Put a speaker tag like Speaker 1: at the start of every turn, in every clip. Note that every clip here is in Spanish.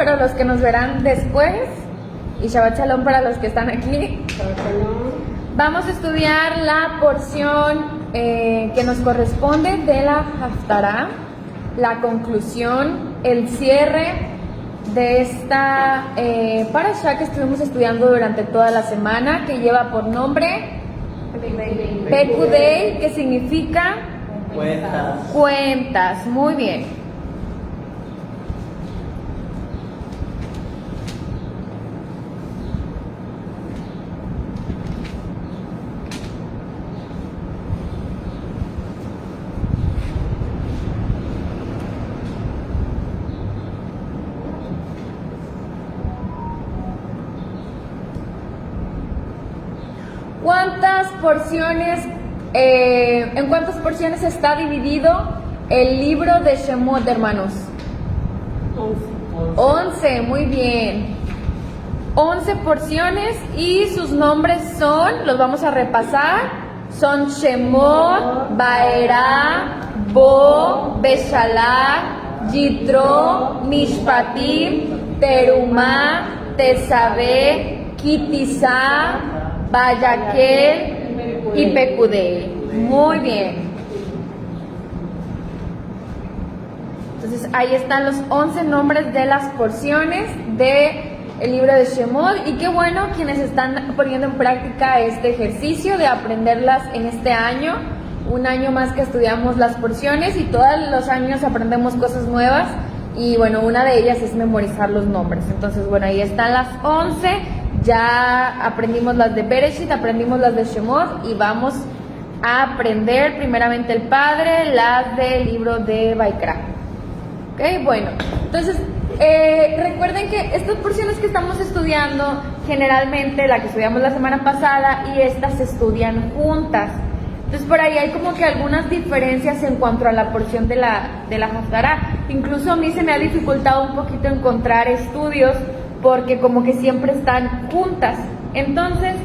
Speaker 1: para los que nos verán después y Shabbat Shalom para los que están aquí.
Speaker 2: Shabbat Shalom.
Speaker 1: Vamos a estudiar la porción que nos corresponde de la Haftará, la conclusión, el cierre de esta parashá que estuvimos estudiando durante toda la semana, que lleva por nombre Pekudei, que significa cuentas. Muy bien. ¿Cuántas porciones, en cuántas porciones está dividido el libro de Shemot, hermanos? 11, muy bien. 11 porciones y sus nombres son, los vamos a repasar, son Shemot, Baerá, Bo, Beshalach, Yitro, Mishpatim, Terumá, Tesabé, Kitisá, Vayaquel y Pekudei. Muy bien. Entonces ahí están los 11 nombres de las porciones del libro de Shemot. Y qué bueno quienes están poniendo en práctica este ejercicio de aprenderlas en este año. Un año más que estudiamos las porciones y todos los años aprendemos cosas nuevas. Y bueno, una de ellas es memorizar los nombres. Entonces bueno, ahí están las 11. Ya aprendimos las de Bereshit, aprendimos las de Shemot y vamos a aprender primeramente el Padre, las del libro de Vaikra. Ok, bueno, entonces recuerden que estas porciones que estamos estudiando, generalmente la que estudiamos la semana pasada y estas se estudian juntas. Entonces por ahí hay como que algunas diferencias en cuanto a la porción de la Haftará. Incluso a mí se me ha dificultado un poquito encontrar estudios porque como que siempre están juntas. Entonces,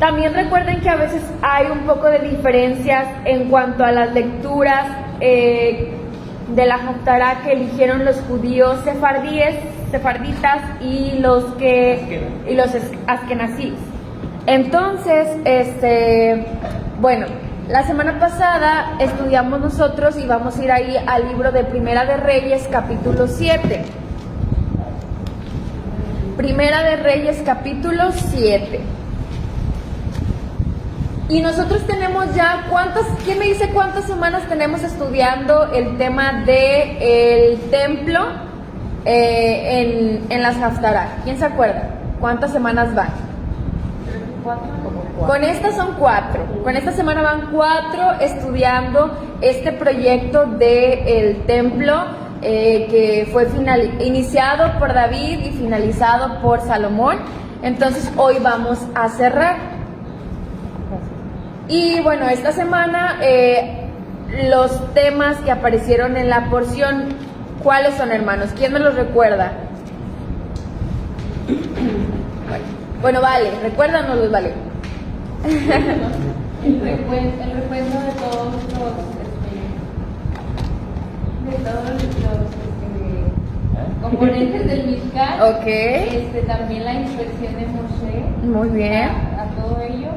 Speaker 1: también recuerden que a veces hay un poco de diferencias en cuanto a las lecturas de la Haftará que eligieron los judíos sefarditas y los askenazíes. Entonces, bueno, la semana pasada estudiamos nosotros y vamos a ir ahí al libro de Primera de Reyes, capítulo 7. Primera de Reyes, capítulo 7. Y nosotros tenemos ya, ¿quién me dice cuántas semanas tenemos estudiando el tema del templo en las Haftará? ¿Quién se acuerda? ¿Cuántas semanas van?
Speaker 2: 4.
Speaker 1: Con estas son 4. Con esta semana van 4 estudiando este proyecto del templo que fue iniciado por David y finalizado por Salomón. Entonces hoy vamos a cerrar. Y bueno, esta semana los temas que aparecieron en la porción, ¿cuáles son, hermanos? ¿Quién me los recuerda? Bueno, vale, recuérdanoslos, vale.
Speaker 3: El recuento de todos los componentes del Mishkan.
Speaker 1: Ok.
Speaker 3: También la inspección de Moshe.
Speaker 1: Muy bien.
Speaker 3: A todo ello.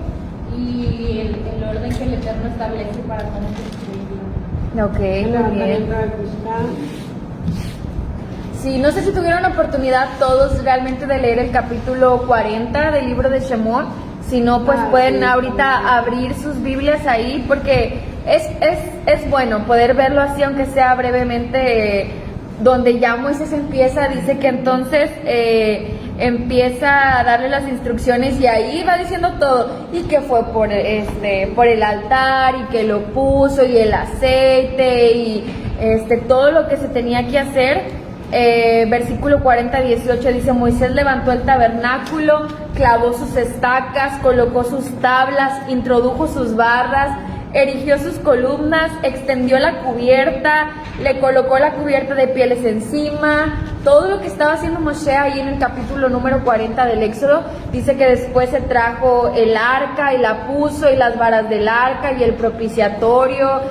Speaker 3: Y el orden que el Eterno establece para cómo construirlo.
Speaker 1: Ok, muy bien. Sí, no sé si tuvieron oportunidad todos realmente de leer el capítulo 40 del libro de Shemot. Si no, pues pueden ahorita abrir sus Biblias ahí, porque es bueno poder verlo así, aunque sea brevemente, donde ya Moisés dice que entonces empieza a darle las instrucciones y ahí va diciendo todo, y que fue por el altar, y que lo puso, y el aceite, y todo lo que se tenía que hacer. Versículo 40-18 dice: Moisés levantó el tabernáculo, clavó sus estacas, colocó sus tablas, introdujo sus barras, erigió sus columnas, extendió la cubierta, le colocó la cubierta de pieles encima. Todo lo que estaba haciendo Moshe ahí en el capítulo número 40 del Éxodo, dice que después se trajo el arca y la puso, y las varas del arca y el propiciatorio,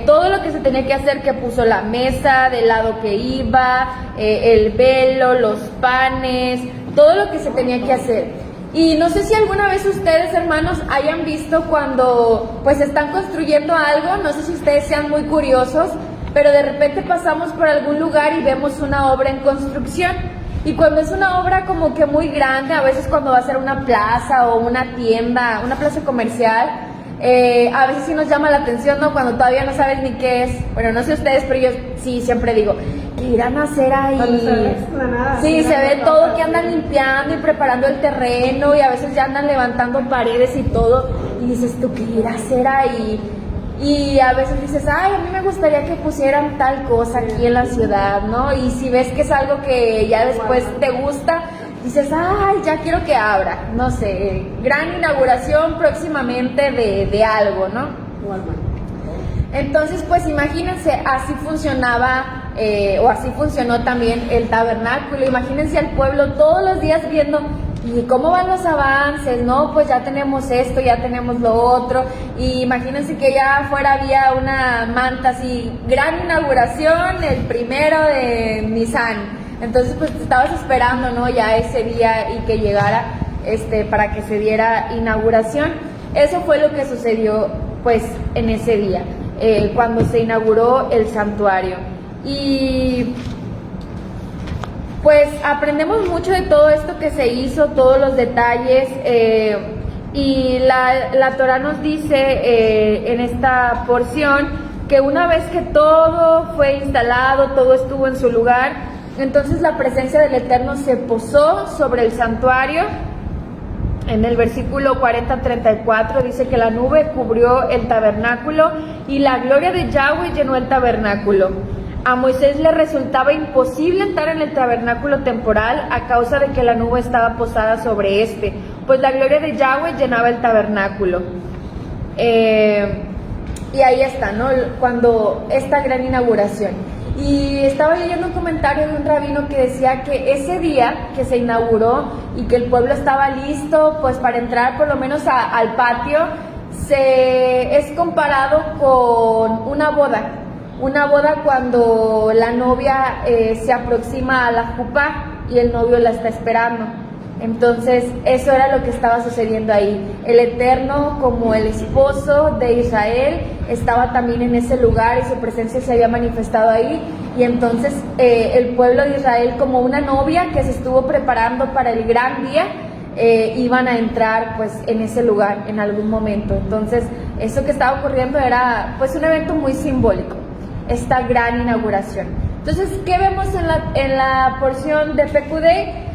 Speaker 1: todo lo que se tenía que hacer, que puso la mesa, del lado que iba, el velo, los panes, todo lo que se tenía que hacer. Y no sé si alguna vez ustedes, hermanos, hayan visto cuando pues están construyendo algo, no sé si ustedes sean muy curiosos, pero de repente pasamos por algún lugar y vemos una obra en construcción. Y cuando es una obra como que muy grande, a veces cuando va a ser una plaza o una tienda, una plaza comercial, a veces sí nos llama la atención, ¿no? Cuando todavía no sabes ni qué es. Bueno, no sé ustedes, pero yo sí siempre digo, ¿qué irán a hacer ahí? Sí, se ve todo que andan limpiando y preparando el terreno y a veces ya andan levantando paredes y todo. Y dices, ¿tú qué irán a hacer ahí? Y a veces dices, ay, a mí me gustaría que pusieran tal cosa aquí en la ciudad, ¿no? Y si ves que es algo que ya después te gusta, dices, ay, ya quiero que abra, no sé, gran inauguración próximamente de algo, ¿no? Entonces, pues imagínense, así funcionaba, o así funcionó también el tabernáculo. Imagínense al pueblo todos los días viendo, ¿y cómo van los avances? No, pues ya tenemos esto, ya tenemos lo otro. Y imagínense que ya afuera había una manta así, gran inauguración, el 1 de Nisan. Entonces pues estabas esperando, ¿no? Ya ese día y que llegara para que se diera inauguración. Eso fue lo que sucedió pues en ese día, cuando se inauguró el santuario. Y pues aprendemos mucho de todo esto que se hizo, todos los detalles, y la Torah nos dice en esta porción que una vez que todo fue instalado, todo estuvo en su lugar, entonces la presencia del Eterno se posó sobre el santuario. En el versículo 40-34 dice que la nube cubrió el tabernáculo y la gloria de Yahweh llenó el tabernáculo. A Moisés le resultaba imposible entrar en el tabernáculo temporal a causa de que la nube estaba posada sobre pues la gloria de Yahweh llenaba el tabernáculo. Y ahí está, ¿no? Cuando esta gran inauguración. Y estaba leyendo un comentario de un rabino que decía que ese día que se inauguró y que el pueblo estaba listo pues para entrar por lo menos al patio, es comparado con una boda cuando la novia se aproxima a la jupá y el novio la está esperando. Entonces eso era lo que estaba sucediendo ahí. El Eterno, como el esposo de Israel, estaba también en ese lugar y su presencia se había manifestado ahí. Y entonces el pueblo de Israel, como una novia que se estuvo preparando para el gran día, iban a entrar pues en ese lugar en algún momento. Entonces eso que estaba ocurriendo era pues un evento muy simbólico, esta gran inauguración. Entonces, ¿qué vemos en la porción de PQD?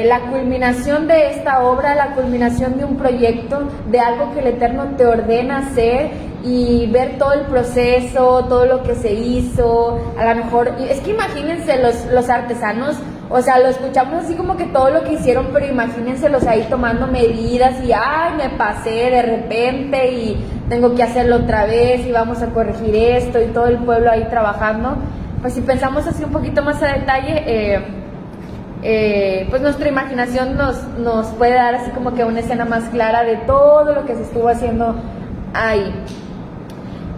Speaker 1: La culminación de esta obra, la culminación de un proyecto, de algo que el Eterno te ordena hacer, y ver todo el proceso, todo lo que se hizo. A lo mejor, es que imagínense los artesanos, o sea, lo escuchamos así como que todo lo que hicieron, pero imagínenselos ahí tomando medidas y ay, me pasé de repente y tengo que hacerlo otra vez y vamos a corregir esto, y todo el pueblo ahí trabajando. Pues si pensamos así un poquito más a detalle, pues nuestra imaginación nos puede dar así como que una escena más clara de todo lo que se estuvo haciendo ahí,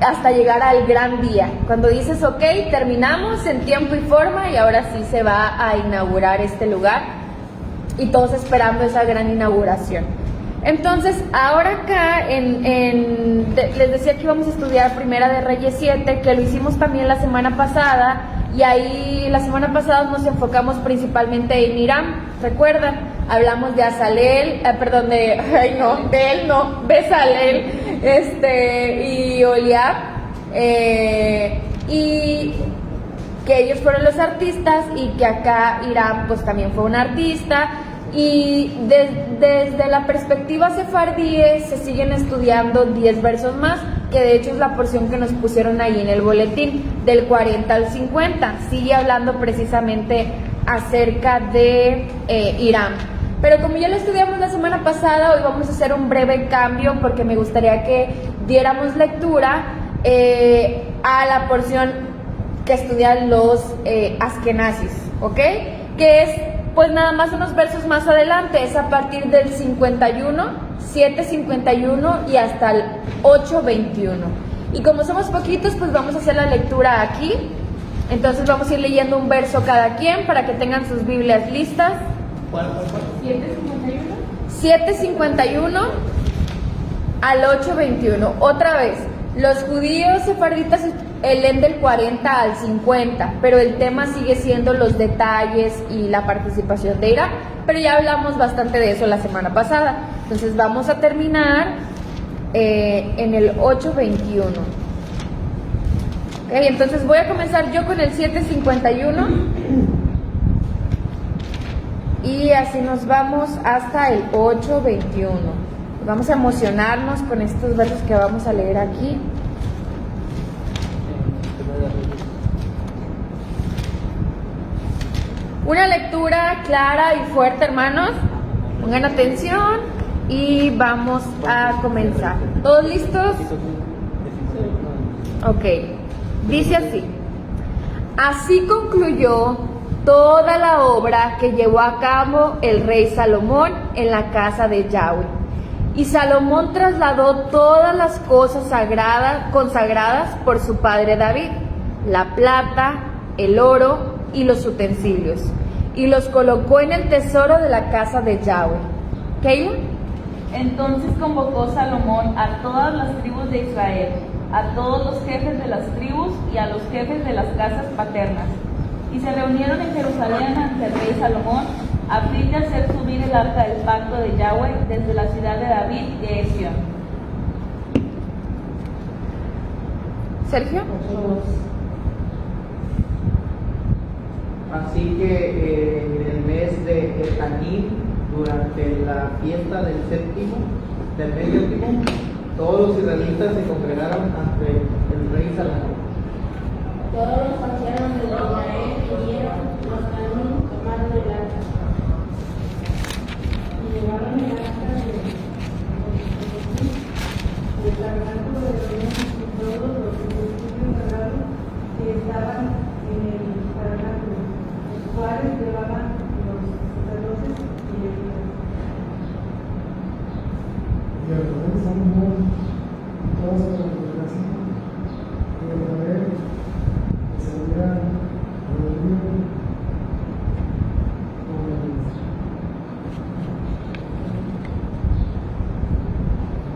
Speaker 1: hasta llegar al gran día, cuando dices, ok, terminamos en tiempo y forma y ahora sí se va a inaugurar este lugar, y todos esperando esa gran inauguración. Entonces, ahora acá, les decía que íbamos a estudiar Primera de Reyes 7, que lo hicimos también la semana pasada, y ahí la semana pasada nos enfocamos principalmente en Hiram, ¿recuerdan? Hablamos de Azalel, Bezalel, y Oliab, y que ellos fueron los artistas, y que acá Hiram pues también fue un artista. Y desde la perspectiva sefardí se siguen estudiando 10 versos más, que de hecho es la porción que nos pusieron ahí en el boletín, del 40 al 50. Sigue hablando precisamente acerca de Hiram. Pero como ya lo estudiamos la semana pasada, hoy vamos a hacer un breve cambio porque me gustaría que diéramos lectura a la porción que estudian los askenazis, ¿ok? Que es pues nada más unos versos más adelante, es a partir del 51, 7:51 y hasta el 8:21. Y como somos poquitos, pues vamos a hacer la lectura aquí. Entonces vamos a ir leyendo un verso cada quien para que tengan sus Biblias listas.
Speaker 2: ¿Cuál?
Speaker 1: 7:51 al 8:21. Otra vez, los judíos sefarditas leen del 40 al 50, pero el tema sigue siendo los detalles y la participación de Irak, pero ya hablamos bastante de eso la semana pasada. Entonces vamos a terminar en el 8:21. Okay, entonces voy a comenzar yo con el 7:51 y así nos vamos hasta el 8:21. Vamos a emocionarnos con estos versos que vamos a leer aquí. Una lectura clara y fuerte, hermanos. Pongan atención y vamos a comenzar. ¿Todos listos? Ok. Dice así: así concluyó toda la obra que llevó a cabo el rey Salomón en la casa de Yahweh. Y Salomón trasladó todas las cosas consagradas por su padre David, la plata, el oro y los utensilios, y los colocó en el tesoro de la casa de Yahweh. ¿Keila?
Speaker 4: Entonces convocó Salomón a todas las tribus de Israel, a todos los jefes de las tribus y a los jefes de las casas paternas. Y se reunieron en Jerusalén ante el rey Salomón, a fin de hacer subir el arca del pacto de Yahweh desde la ciudad de David, que es Sión.
Speaker 1: ¿Sergio?
Speaker 2: Así que en el mes de Etanim, durante la fiesta del mes séptimo, todos los israelitas se congregaron ante el rey Salomón.
Speaker 3: Todos los ancianos de Israel vinieron, los Hanún tomaron el arca y llevaron el arca del tabernáculo de reunión y todos los utensilios sagrados que estaban en el tabernáculo, los cuales llevaban los sacerdotes y levitas.
Speaker 5: Y al rey Salomón y toda su congregación de Israel se habían reunido con el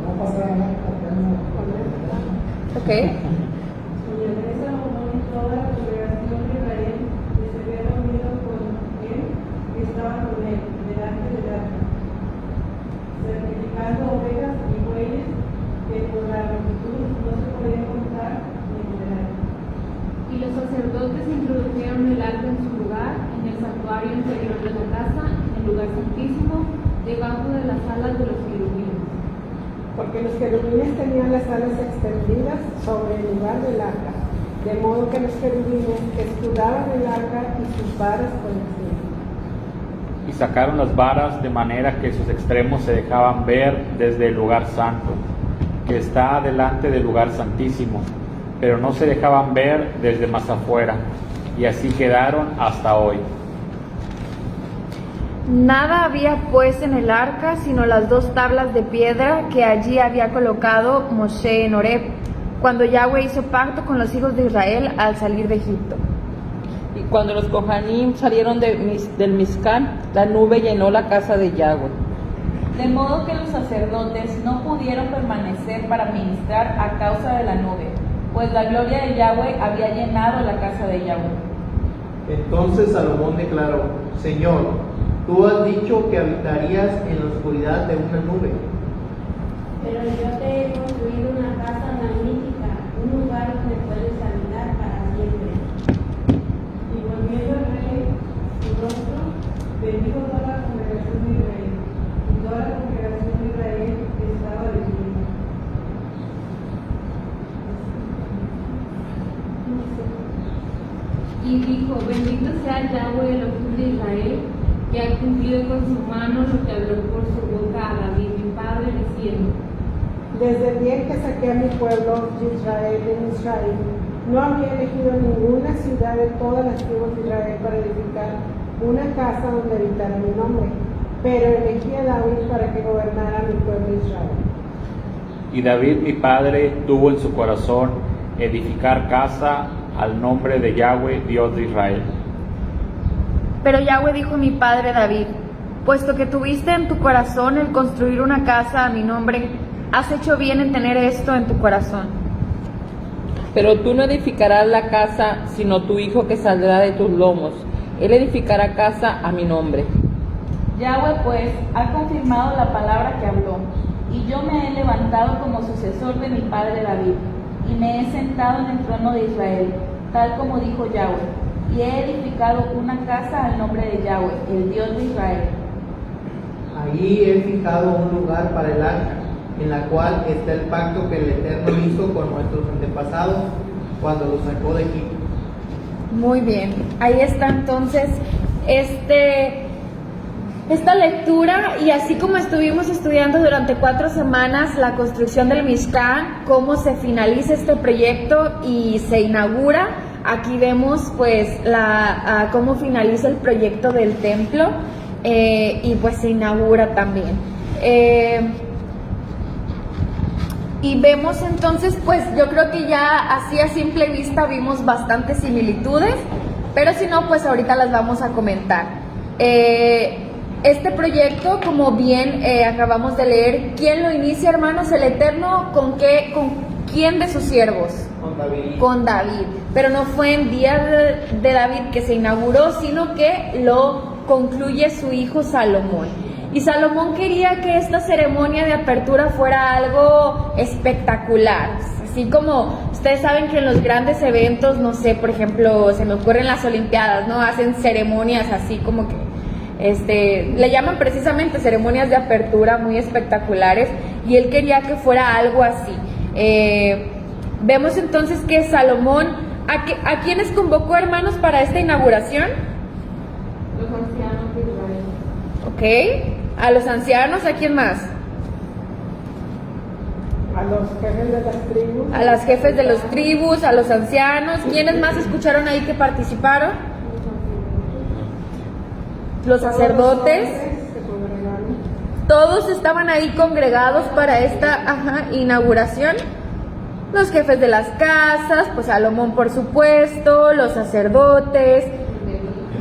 Speaker 5: va a pasar a
Speaker 1: Ok.
Speaker 3: Y el rey Salomón y toda la congregación de Israel que se había reunido con él, que estaban con él, delante del arca, sacrificando ovejas y bueyes que por la multitud no se podían contar ni numerar. Y los sacerdotes introdujeron el arca en su lugar, en el santuario interior de la casa, en el lugar santísimo, debajo de las alas de los querubines.
Speaker 6: Porque los querubines tenían las alas extendidas sobre el lugar del arca, de modo que los querubines escudaban el arca y sus varas por encima.
Speaker 7: Y sacaron las varas de manera que sus extremos se dejaban ver desde el lugar santo, que está delante del lugar santísimo, pero no se dejaban ver desde más afuera, y así quedaron hasta hoy.
Speaker 1: Nada había pues en el arca sino las 2 tablas de piedra que allí había colocado Moshe en Horeb, cuando Yahweh hizo pacto con los hijos de Israel al salir de Egipto.
Speaker 4: Y cuando los Kohanim salieron del Mizcán, la nube llenó la casa de Yahweh. De modo que los sacerdotes no pudieron permanecer para ministrar a causa de la nube, pues la gloria de Yahweh había llenado la casa de Yahweh.
Speaker 2: Entonces Salomón declaró: Señor, tú has dicho que habitarías en la oscuridad de una nube.
Speaker 3: Pero yo te he construido una casa magnífica, un lugar donde puedes habitar para siempre. Y volviendo el rey su rostro, bendijo toda la congregación de Israel. Y toda la congregación de Israel estaba de pie. Y dijo: bendito sea Yahweh, el Elohim de Israel, que ha cumplido con su mano lo que habló por su boca a David, mi padre, diciendo:
Speaker 6: Desde el día que saqué a mi pueblo de Israel en Israel, no había elegido ninguna ciudad de todas las tribus de Israel para edificar una casa donde habitara mi nombre, pero elegí a David para que gobernara mi pueblo Israel.
Speaker 7: Y David mi padre tuvo en su corazón edificar casa al nombre de Yahweh, Dios de Israel.
Speaker 1: Pero Yahweh dijo a mi padre David: puesto que tuviste en tu corazón el construir una casa a mi nombre, has hecho bien en tener esto en tu corazón.
Speaker 8: Pero tú no edificarás la casa, sino tu hijo que saldrá de tus lomos. Él edificará casa a mi nombre.
Speaker 4: Yahweh pues ha confirmado la palabra que habló, y yo me he levantado como sucesor de mi padre David, y me he sentado en el trono de Israel, tal como dijo Yahweh, y he edificado una casa al nombre de Yahweh, el Dios de Israel.
Speaker 2: Allí he fijado un lugar para el arca, en la cual está el pacto que el Eterno hizo con nuestros antepasados cuando los sacó de Egipto.
Speaker 1: Muy bien, ahí está entonces esta lectura, y así como estuvimos estudiando durante 4 semanas la construcción del Mishkan, cómo se finaliza este proyecto y se inaugura, aquí vemos pues cómo finaliza el proyecto del templo y pues se inaugura también. Y vemos entonces, pues yo creo que ya así a simple vista vimos bastantes similitudes, pero si no, pues ahorita las vamos a comentar. Este proyecto, como bien acabamos de leer, ¿quién lo inicia, hermanos? El Eterno, ¿con quién de sus siervos?
Speaker 2: Con David.
Speaker 1: Con David, pero no fue en día de David que se inauguró, sino que lo concluye su hijo Salomón. Y Salomón quería que esta ceremonia de apertura fuera algo espectacular, así como ustedes saben que en los grandes eventos, no sé, por ejemplo, se me ocurren las Olimpiadas, ¿no? Hacen ceremonias así como que, le llaman precisamente ceremonias de apertura muy espectaculares, y él quería que fuera algo así. Vemos entonces que Salomón, ¿a quiénes convocó, hermanos, para esta inauguración?
Speaker 3: Los ancianos de Israel.
Speaker 1: Ok, a los ancianos, ¿a quién más?
Speaker 6: A los jefes de las tribus.
Speaker 1: A las jefes de las tribus, a los ancianos. ¿Quiénes más escucharon ahí que participaron? Los sacerdotes. Todos estaban ahí congregados para esta inauguración. Los jefes de las casas, pues Salomón por supuesto, los sacerdotes.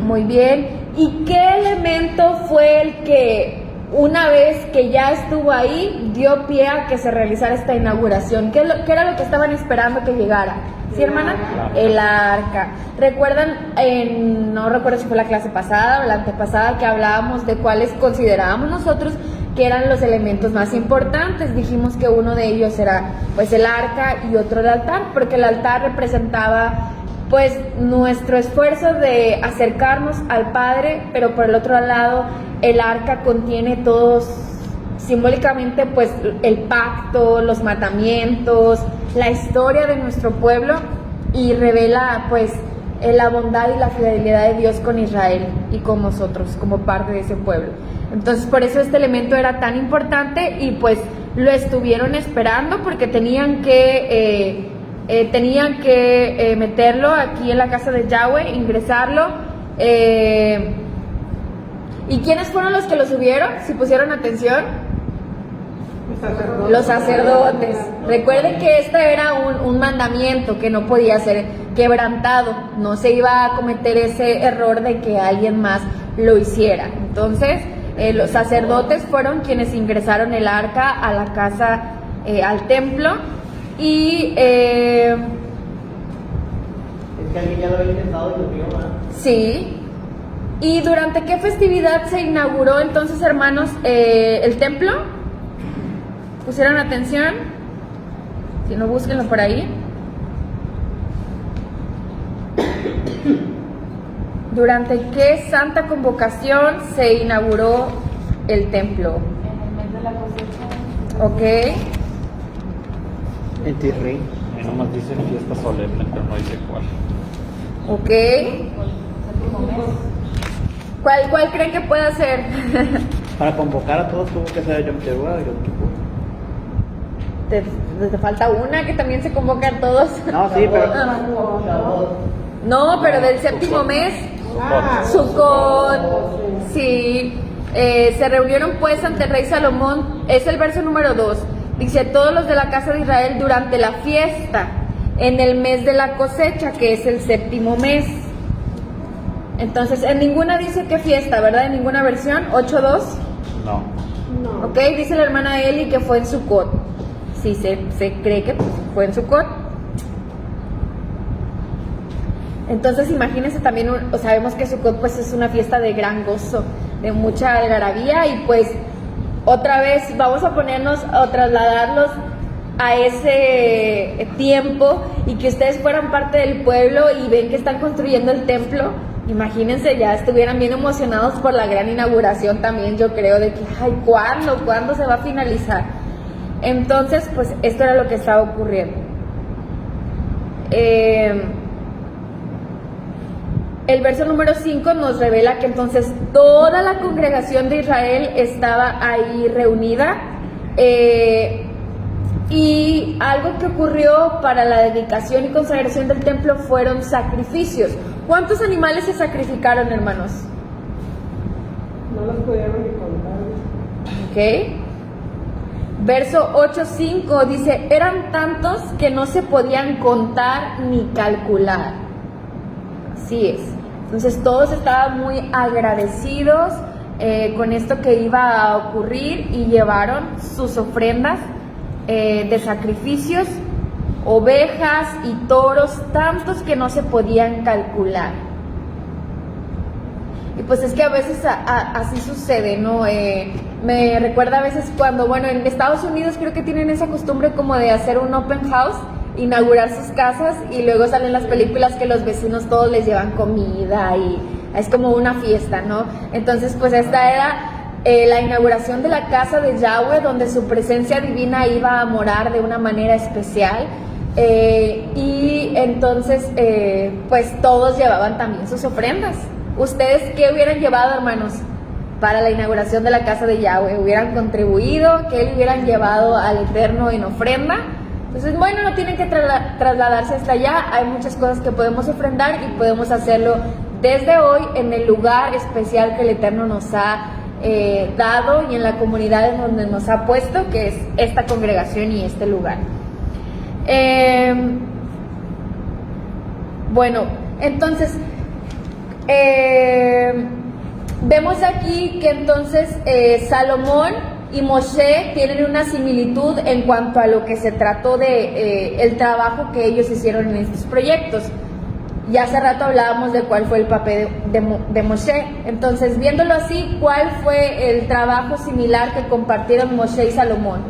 Speaker 1: Muy bien. ¿Y qué elemento fue el que, una vez que ya estuvo ahí, dio pie a que se realizara esta inauguración? ¿Qué era lo que estaban esperando que llegara? ¿Sí, hermana? El arca. ¿Recuerdan? No recuerdo si fue la clase pasada o la antepasada, que hablábamos de cuáles considerábamos nosotros que eran los elementos más importantes. Dijimos que uno de ellos era pues el arca y otro el altar, porque el altar representaba pues nuestro esfuerzo de acercarnos al Padre, pero por el otro lado el arca contiene todos simbólicamente pues el pacto, los mandamientos, la historia de nuestro pueblo, y revela pues la bondad y la fidelidad de Dios con Israel y con nosotros como parte de ese pueblo. Entonces por eso este elemento era tan importante, y pues lo estuvieron esperando porque tenían que meterlo aquí en la casa de Yahweh, ingresarlo. ¿Y quiénes fueron los que lo subieron? Si pusieron atención, los sacerdotes. Recuerden que este era un mandamiento que no podía ser quebrantado, no se iba a cometer ese error de que alguien más lo hiciera. Entonces los sacerdotes fueron quienes ingresaron el arca a la casa, al templo. Y
Speaker 2: Es que alguien ya lo había intentado y lo vio, ¿verdad?
Speaker 1: sí. ¿Y durante qué festividad se inauguró entonces, hermanos, el templo? ¿Pusieron atención? Si no, búsquenlo por ahí. ¿Durante qué santa convocación se inauguró el templo?
Speaker 4: En el mes de la cosecha.
Speaker 1: Ok.
Speaker 2: En Tirri.
Speaker 7: Ahí nomás dice fiesta solemne, pero no dice cuál.
Speaker 1: Ok.
Speaker 4: Séptimo mes.
Speaker 1: ¿Cuál creen que pueda ser?
Speaker 2: Para convocar a todos tuvo que ser Yom Teruah o Yom Kippur.
Speaker 1: Te falta una que también se convoca a todos.
Speaker 2: No, sí, pero...
Speaker 1: No, pero del séptimo mes. Sukkot. Sí. Se reunieron pues ante el rey Salomón. Es el verso número 2. Dice, todos los de la casa de Israel durante la fiesta, en el mes de la cosecha, que es el 7º mes. Entonces, en ninguna dice qué fiesta, ¿verdad? En ninguna versión, 8.2.
Speaker 7: No.
Speaker 6: No.
Speaker 1: Ok, dice la hermana Eli que fue en Sucot. Sí, se cree que fue en Sucot. Entonces, imagínense también, sabemos que Sucot pues es una fiesta de gran gozo, de mucha algarabía, y pues otra vez vamos a ponernos o trasladarlos a ese tiempo y que ustedes fueran parte del pueblo y ven que están construyendo el templo. Imagínense, ya estuvieran bien emocionados por la gran inauguración también, yo creo, de que, ay, ¿cuándo se va a finalizar? Entonces, pues esto era lo que estaba ocurriendo. El verso número 5 nos revela que entonces toda la congregación de Israel estaba ahí reunida, y algo que ocurrió para la dedicación y consagración del templo fueron sacrificios. ¿Cuántos animales se sacrificaron, hermanos?
Speaker 6: No los pudieron ni contar.
Speaker 1: Ok. Verso 8.5 dice, eran tantos que no se podían contar ni calcular. Así es. Entonces todos estaban muy agradecidos con esto que iba a ocurrir y llevaron sus ofrendas de sacrificios, ovejas y toros, tantos que no se podían calcular. Y pues es que a veces así sucede, ¿no? Me recuerda a veces cuando, bueno, en Estados Unidos creo que tienen esa costumbre como de hacer un open house, inaugurar sus casas, y luego salen las películas que los vecinos todos les llevan comida y es como una fiesta, ¿no? Entonces pues esta era la inauguración de la casa de Yahweh, donde su presencia divina iba a morar de una manera especial, y entonces pues todos llevaban también sus ofrendas. ¿Ustedes qué hubieran llevado, hermanos, para la inauguración de la casa de Yahweh? ¿Hubieran contribuido? ¿Qué le hubieran llevado al Eterno en ofrenda? Entonces, bueno, no tienen que trasladarse hasta allá. Hay muchas cosas que podemos ofrendar y podemos hacerlo desde hoy en el lugar especial que el Eterno nos ha dado y en la comunidad en donde nos ha puesto, que es esta congregación y este lugar. Bueno, entonces vemos aquí que entonces Salomón y Moshe tienen una similitud en cuanto a lo que se trató de el trabajo que ellos hicieron en estos proyectos. Ya hace rato hablábamos de cuál fue el papel de Moshe. Entonces, viéndolo así, ¿cuál fue el trabajo similar que compartieron Moshe y Salomón?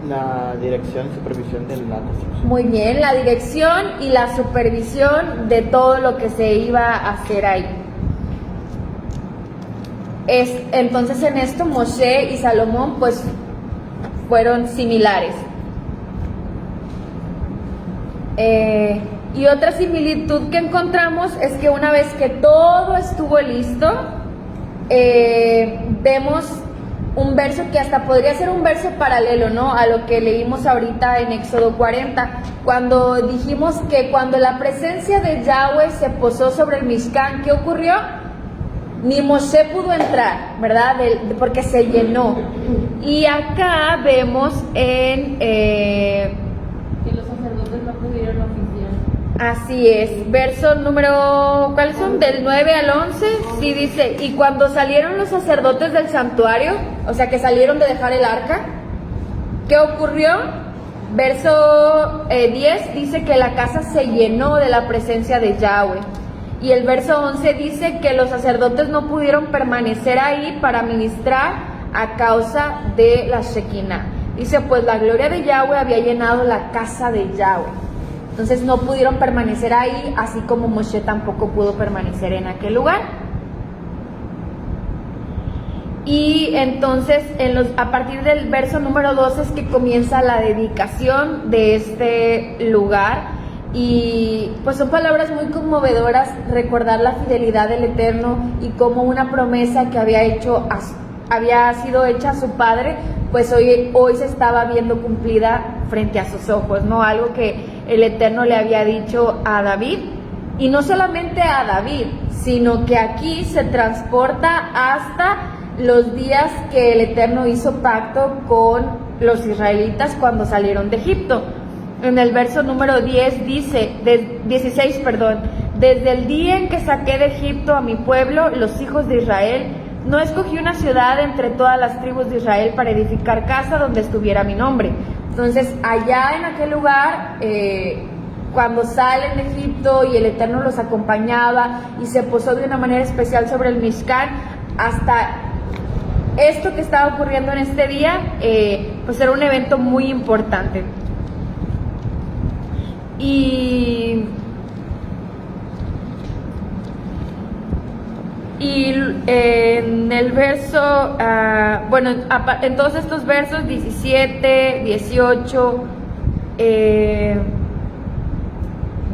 Speaker 2: La dirección y supervisión de la construcción.
Speaker 1: Muy bien, la dirección y la supervisión de todo lo que se iba a hacer ahí. Entonces en esto Moshe y Salomón pues fueron similares. Y otra similitud que encontramos es que una vez que todo estuvo listo, vemos un verso que hasta podría ser un verso paralelo, ¿no?, a lo que leímos ahorita en Éxodo 40, cuando dijimos que cuando la presencia de Yahweh se posó sobre el Mishkan, ¿qué ocurrió? Ni Moshe pudo entrar, ¿verdad? Porque se llenó. Y acá vemos en...
Speaker 4: que los sacerdotes no pudieron oficiar.
Speaker 1: Así es, verso número, ¿cuáles son? Del 9 al 11, sí dice, y cuando salieron los sacerdotes del santuario, o sea que salieron de dejar el arca, ¿qué ocurrió? Verso 10 dice que la casa se llenó de la presencia de Yahweh. Y el verso 11 dice que los sacerdotes no pudieron permanecer ahí para ministrar a causa de la Shekinah. Dice, pues la gloria de Yahweh había llenado la casa de Yahweh. Entonces no pudieron permanecer ahí, así como Moshe tampoco pudo permanecer en aquel lugar. Y entonces a partir del verso número 12 es que comienza la dedicación de este lugar. Y pues son palabras muy conmovedoras, recordar la fidelidad del Eterno y cómo una promesa que había sido hecha a su padre, pues hoy se estaba viendo cumplida frente a sus ojos, ¿no? Algo que el Eterno le había dicho a David, y no solamente a David, sino que aquí se transporta hasta los días que el Eterno hizo pacto con los israelitas cuando salieron de Egipto. En el verso número 10 dice, 16, perdón, desde el día en que saqué de Egipto a mi pueblo, los hijos de Israel, no escogí una ciudad entre todas las tribus de Israel para edificar casa donde estuviera mi nombre. Entonces, allá en aquel lugar, cuando salen de Egipto y el Eterno los acompañaba y se posó de una manera especial sobre el Mishkan, hasta esto que estaba ocurriendo en este día, pues era un evento muy importante. Y en el verso, en todos estos versos 17, 18,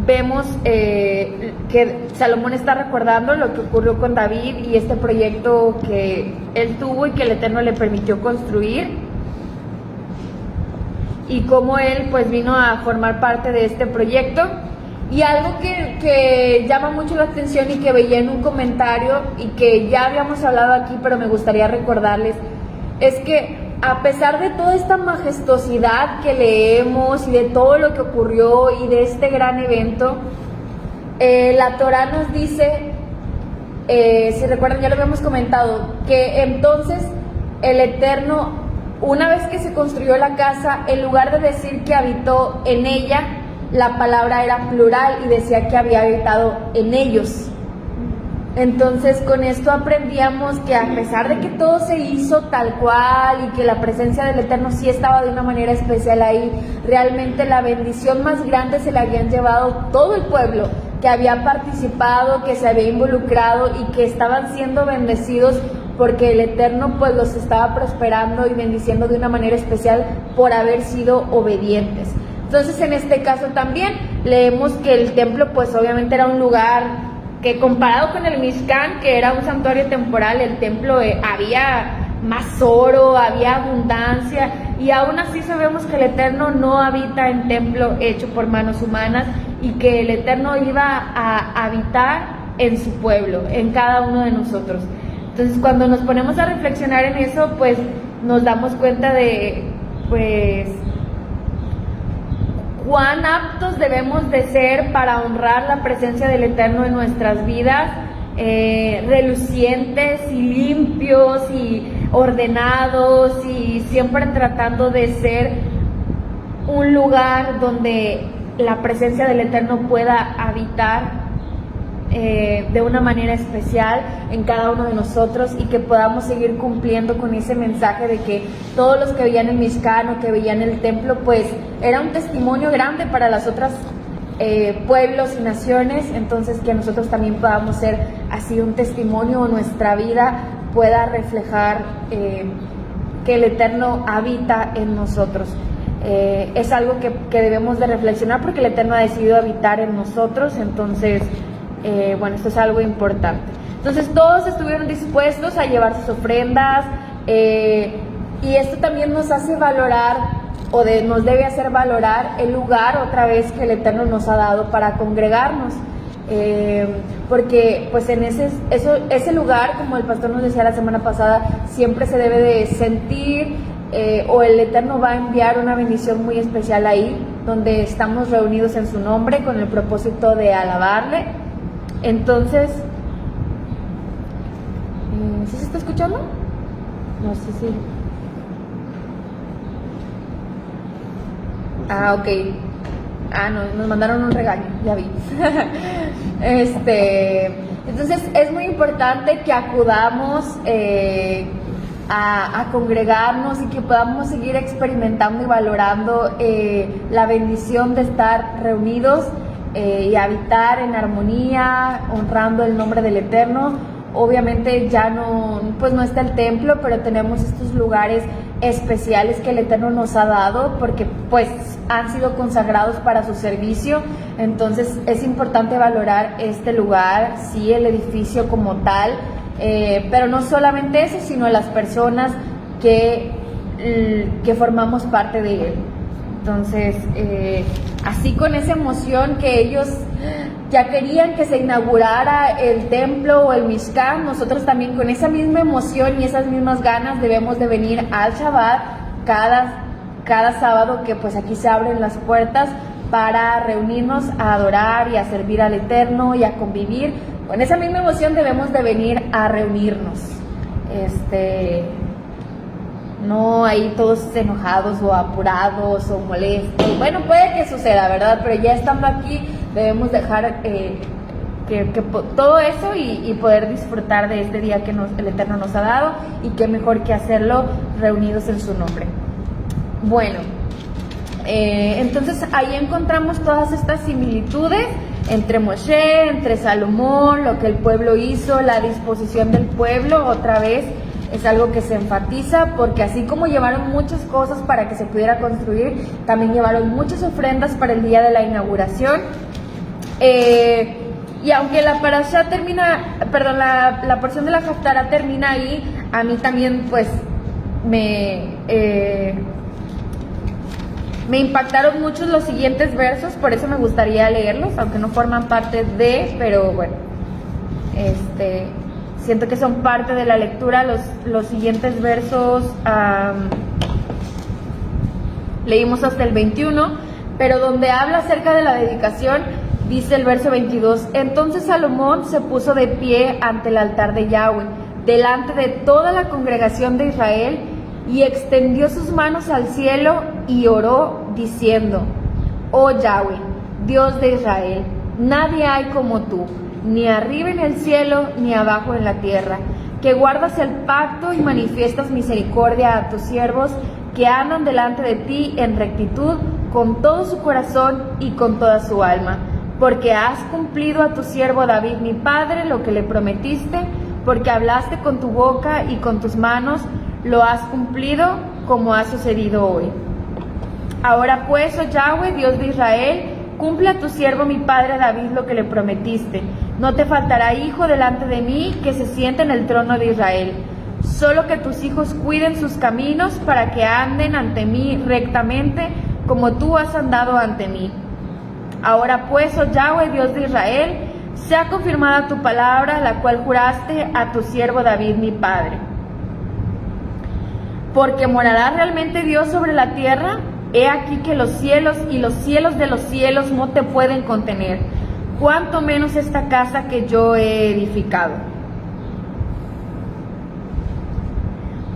Speaker 1: vemos que Salomón está recordando lo que ocurrió con David y este proyecto que él tuvo y que el Eterno le permitió construir, y cómo él pues vino a formar parte de este proyecto. Y algo que llama mucho la atención y que veía en un comentario y que ya habíamos hablado aquí, pero me gustaría recordarles, es que a pesar de toda esta majestuosidad que leemos y de todo lo que ocurrió y de este gran evento, la Torá nos dice, si recuerdan, ya lo habíamos comentado, que entonces el Eterno, una vez que se construyó la casa, en lugar de decir que habitó en ella, la palabra era plural y decía que había habitado en ellos. Entonces con esto aprendíamos que a pesar de que todo se hizo tal cual y que la presencia del Eterno sí estaba de una manera especial ahí, realmente la bendición más grande se la habían llevado todo el pueblo que había participado, que se había involucrado y que estaban siendo bendecidos porque el Eterno pues los estaba prosperando y bendiciendo de una manera especial por haber sido obedientes. Entonces en este caso también leemos que el templo pues obviamente era un lugar que, comparado con el Mishkan, que era un santuario temporal, el templo había más oro, había abundancia, y aún así sabemos que el Eterno no habita en templo hecho por manos humanas y que el Eterno iba a habitar en su pueblo, en cada uno de nosotros. Entonces cuando nos ponemos a reflexionar en eso, pues nos damos cuenta de pues cuán aptos debemos de ser para honrar la presencia del Eterno en nuestras vidas, relucientes y limpios y ordenados, y siempre tratando de ser un lugar donde la presencia del Eterno pueda habitar de una manera especial en cada uno de nosotros, y que podamos seguir cumpliendo con ese mensaje de que todos los que veían el Mishkan o que veían el templo pues era un testimonio grande para las otras pueblos y naciones. Entonces que nosotros también podamos ser así un testimonio, o nuestra vida pueda reflejar que el Eterno habita en nosotros. Es algo que debemos de reflexionar, porque el Eterno ha decidido habitar en nosotros. Entonces esto es algo importante. Entonces todos estuvieron dispuestos a llevar sus ofrendas, y esto también nos hace valorar, nos debe hacer valorar el lugar otra vez que el Eterno nos ha dado para congregarnos, porque pues en ese lugar, como el pastor nos decía la semana pasada, siempre se debe de sentir, o el Eterno va a enviar una bendición muy especial ahí, donde estamos reunidos en su nombre con el propósito de alabarle. Entonces, ¿sí se está escuchando? No sé si... ok. No, nos mandaron un regaño, ya vi. Entonces es muy importante que acudamos a congregarnos, y que podamos seguir experimentando y valorando la bendición de estar reunidos y habitar en armonía, honrando el nombre del Eterno. Obviamente ya no está el templo, pero tenemos estos lugares especiales que el Eterno nos ha dado, porque pues han sido consagrados para su servicio. Entonces es importante valorar este lugar, sí, el edificio como tal, pero no solamente eso, sino las personas que formamos parte de él. Entonces, así con esa emoción que ellos ya querían que se inaugurara el templo o el Mishkan, nosotros también con esa misma emoción y esas mismas ganas debemos de venir al Shabbat cada sábado que pues aquí se abren las puertas para reunirnos a adorar y a servir al Eterno y a convivir. Con esa misma emoción debemos de venir a reunirnos. No ahí todos enojados o apurados o molestos. Bueno, puede que suceda, ¿verdad? Pero ya estando aquí debemos dejar todo eso y poder disfrutar de este día que el Eterno nos ha dado, y qué mejor que hacerlo reunidos en su nombre. Bueno, entonces ahí encontramos todas estas similitudes entre Moshe, entre Salomón, lo que el pueblo hizo, la disposición del pueblo. Otra vez es algo que se enfatiza, porque así como llevaron muchas cosas para que se pudiera construir, también llevaron muchas ofrendas para el día de la inauguración. Y aunque la parashá termina, perdón, la porción de la Haftará termina ahí, a mí también pues me impactaron mucho los siguientes versos, por eso me gustaría leerlos, aunque no forman parte de, pero bueno, siento que son parte de la lectura. Los siguientes versos leímos hasta el 21, pero donde habla acerca de la dedicación, dice el verso 22: entonces Salomón se puso de pie ante el altar de Yahweh, delante de toda la congregación de Israel, y extendió sus manos al cielo y oró diciendo: oh Yahweh, Dios de Israel, nadie hay como tú, ni arriba en el cielo ni abajo en la tierra, que guardas el pacto y manifiestas misericordia a tus siervos que andan delante de ti en rectitud con todo su corazón y con toda su alma, porque has cumplido a tu siervo David mi padre lo que le prometiste, porque hablaste con tu boca y con tus manos lo has cumplido, como ha sucedido hoy. Ahora pues, oh Yahweh, Dios de Israel, cumple a tu siervo mi padre David lo que le prometiste. No te faltará hijo delante de mí que se siente en el trono de Israel. Solo que tus hijos cuiden sus caminos para que anden ante mí rectamente, como tú has andado ante mí. Ahora pues, oh Yahweh, Dios de Israel, sea confirmada tu palabra, la cual juraste a tu siervo David mi padre. Porque morará realmente Dios sobre la tierra. He aquí que los cielos y los cielos de los cielos no te pueden contener, cuanto menos esta casa que yo he edificado.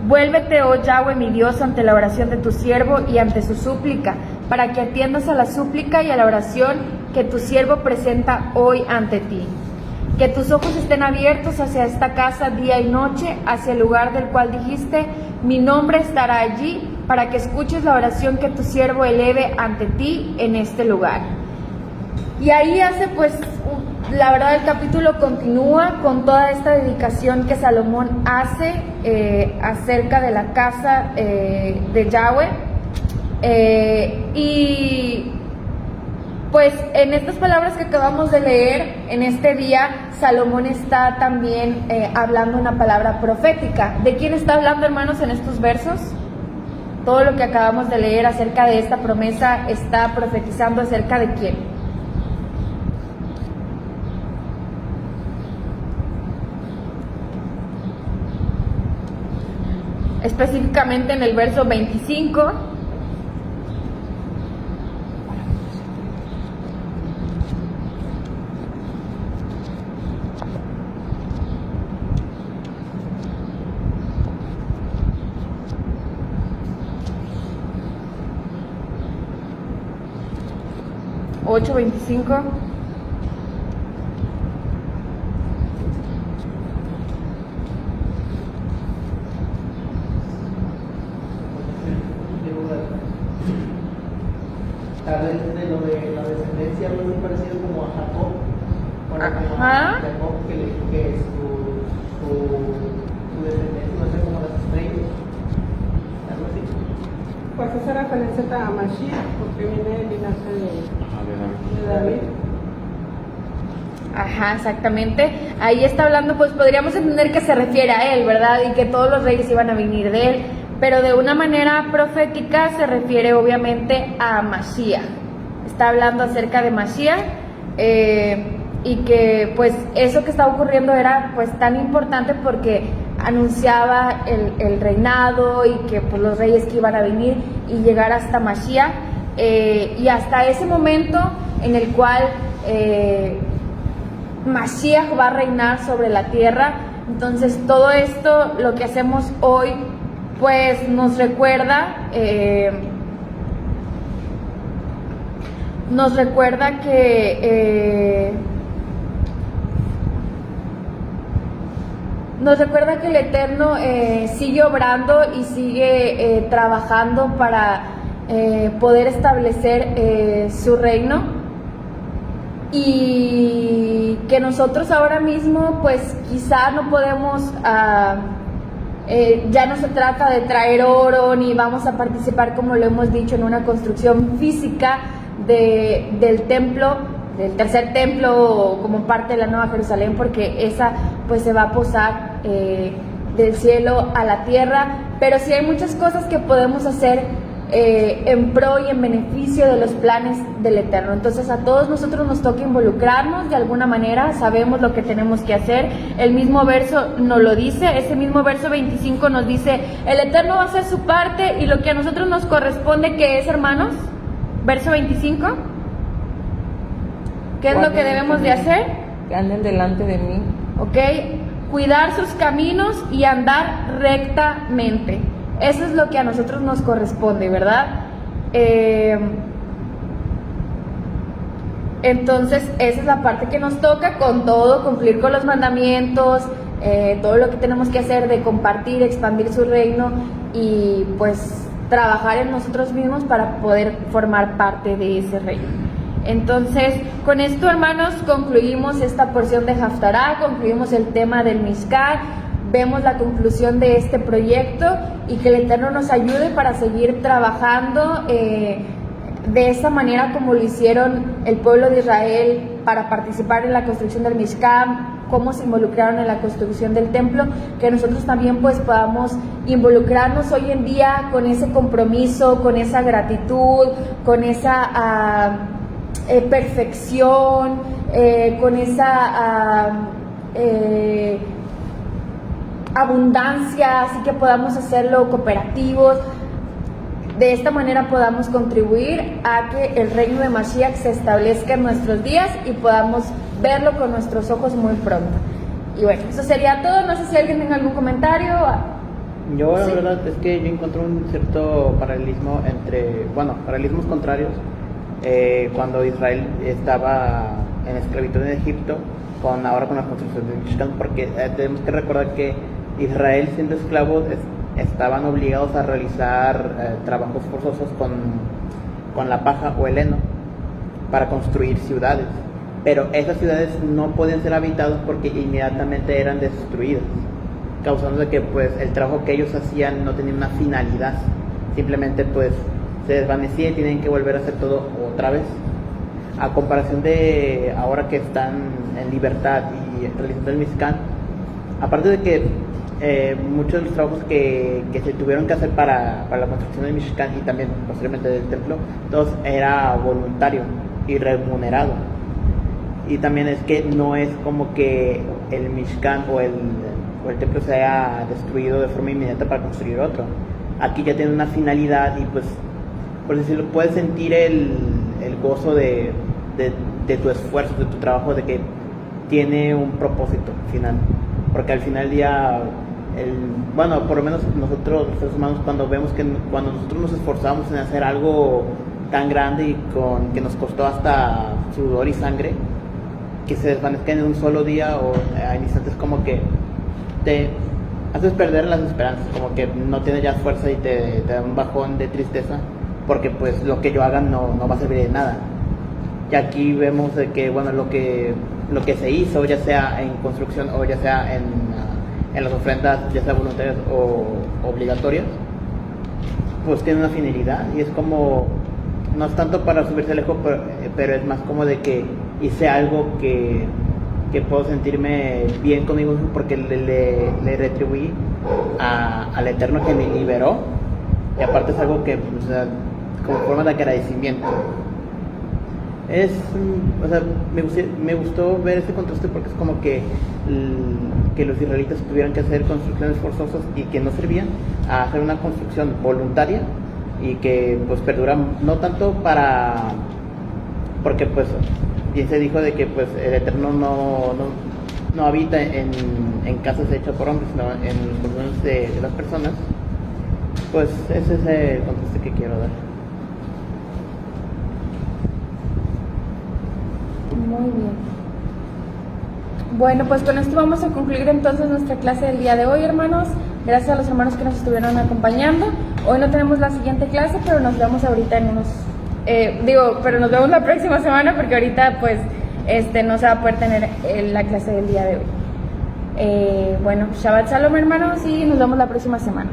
Speaker 1: Vuélvete, oh Yahweh mi Dios, ante la oración de tu siervo y ante su súplica, para que atiendas a la súplica y a la oración que tu siervo presenta hoy ante ti. Que tus ojos estén abiertos hacia esta casa día y noche, hacia el lugar del cual dijiste: mi nombre estará allí, para que escuches la oración que tu siervo eleve ante ti en este lugar. Y ahí hace pues, la verdad el capítulo continúa con toda esta dedicación que Salomón hace acerca de la casa de Yahweh. Y pues en estas palabras que acabamos de leer, en este día, Salomón está también hablando una palabra profética. ¿De quién está hablando, hermanos, en estos versos? Todo lo que acabamos de leer acerca de esta promesa está profetizando acerca de quién. Específicamente en el verso 25. Ocho 25.
Speaker 2: Tal vez de lo de la descendencia, algo muy parecido como a Jacob. Bueno, como a
Speaker 1: Ajá.
Speaker 2: Jacob, que su descendencia va a ser como las estrellas. Algo así.
Speaker 6: Pues esa referencia a Mashiach, porque viene del linaje de David.
Speaker 1: Ajá, exactamente. Ahí está hablando, pues podríamos entender que se refiere a él, ¿verdad? Y que todos los reyes iban a venir de él, pero de una manera profética se refiere obviamente a Mashiach. Está hablando acerca de Mashiach, y que pues eso que está ocurriendo era pues tan importante porque anunciaba el reinado y que pues, los reyes que iban a venir y llegar hasta Mashiach, y hasta ese momento en el cual Mashiach va a reinar sobre la tierra. Entonces todo esto, lo que hacemos hoy, pues nos recuerda que el Eterno sigue obrando y sigue trabajando para poder establecer su reino, y que nosotros ahora mismo pues quizá no podemos, ya no se trata de traer oro ni vamos a participar, como lo hemos dicho, en una construcción física del templo, del tercer templo como parte de la Nueva Jerusalén, porque esa pues se va a posar del cielo a la tierra, pero sí hay muchas cosas que podemos hacer en pro y en beneficio de los planes del Eterno. Entonces a todos nosotros nos toca involucrarnos de alguna manera, sabemos lo que tenemos que hacer, el mismo verso nos lo dice, ese mismo verso 25 nos dice, el Eterno va a hacer su parte y lo que a nosotros nos corresponde, ¿qué es, hermanos? Verso 25, ¿qué es lo que debemos de hacer?
Speaker 8: Que anden delante de mí.
Speaker 1: ¿Ok? Cuidar sus caminos y andar rectamente. Eso es lo que a nosotros nos corresponde, ¿verdad? Entonces, esa es la parte que nos toca, con todo, cumplir con los mandamientos, todo lo que tenemos que hacer de compartir, expandir su reino y pues trabajar en nosotros mismos para poder formar parte de ese reino. Entonces, con esto, hermanos, concluimos esta porción de Haftará, concluimos el tema del Mishkan, vemos la conclusión de este proyecto y que el Eterno nos ayude para seguir trabajando de esa manera como lo hicieron el pueblo de Israel para participar en la construcción del Mishkan, cómo se involucraron en la construcción del templo, que nosotros también pues podamos involucrarnos hoy en día con ese compromiso, con esa gratitud, con esa perfección, con esa abundancia, así que podamos hacerlo cooperativos. De esta manera podamos contribuir a que el reino de Mashiach se establezca en nuestros días y podamos verlo con nuestros ojos muy pronto. Y bueno, eso sería todo. No sé si alguien tenga algún comentario.
Speaker 2: Yo la
Speaker 1: Sí.
Speaker 2: verdad es que yo encontré un cierto paralelismo entre, paralelismos contrarios, cuando Israel estaba en esclavitud en Egipto, ahora con la construcción del Mishkan, porque tenemos que recordar que Israel, siendo esclavos, estaban obligados a realizar trabajos forzosos con la paja o el heno para construir ciudades, pero esas ciudades no podían ser habitadas porque inmediatamente eran destruidas, causando de que pues el trabajo que ellos hacían no tenía una finalidad, simplemente pues se desvanecía y tienen que volver a hacer todo otra vez. A comparación de ahora que están en libertad y realizando el Mishkan, aparte de que muchos de los trabajos que se tuvieron que hacer para la construcción del Mishkan y también posteriormente del templo, todos era voluntario y remunerado. Y también es que no es como que el Mishkan o el templo se haya destruido de forma inmediata para construir otro. Aquí ya tiene una finalidad y pues, por decirlo, puedes sentir el gozo de tu esfuerzo, de tu trabajo, de que tiene un propósito final. Porque al final del día, por lo menos nosotros los seres humanos, cuando nosotros nos esforzamos en hacer algo tan grande y que nos costó hasta sudor y sangre, que se desvanezca en un solo día o en instantes, como que te haces perder las esperanzas, como que no tienes ya fuerza y te da un bajón de tristeza, porque pues lo que yo haga no va a servir de nada. Y aquí vemos de que lo que se hizo, ya sea en construcción o ya sea en las ofrendas, ya sea voluntarias o obligatorias, pues tiene una finalidad y es como, no es tanto para subirse al ego, pero es más como de que hice algo que puedo sentirme bien conmigo mismo porque le retribuí al Eterno que me liberó, y aparte es algo que, como forma de agradecimiento. O sea, me gustó ver este contraste porque es como que los israelitas tuvieran que hacer construcciones forzosas y que no servían a hacer una construcción voluntaria y que pues perdura no tanto porque pues bien se dijo de que pues el Eterno no habita en casas hechas por hombres, sino en los corazones de las personas. Pues ese es el contraste que quiero dar.
Speaker 1: Muy bien. Bueno, pues con esto vamos a concluir entonces nuestra clase del día de hoy, hermanos. Gracias a los hermanos que nos estuvieron acompañando. Hoy no tenemos la siguiente clase, pero nos vemos ahorita en unos... pero nos vemos la próxima semana porque ahorita pues no se va a poder tener la clase del día de hoy. Bueno, Shabbat Shalom, hermanos, y nos vemos la próxima semana.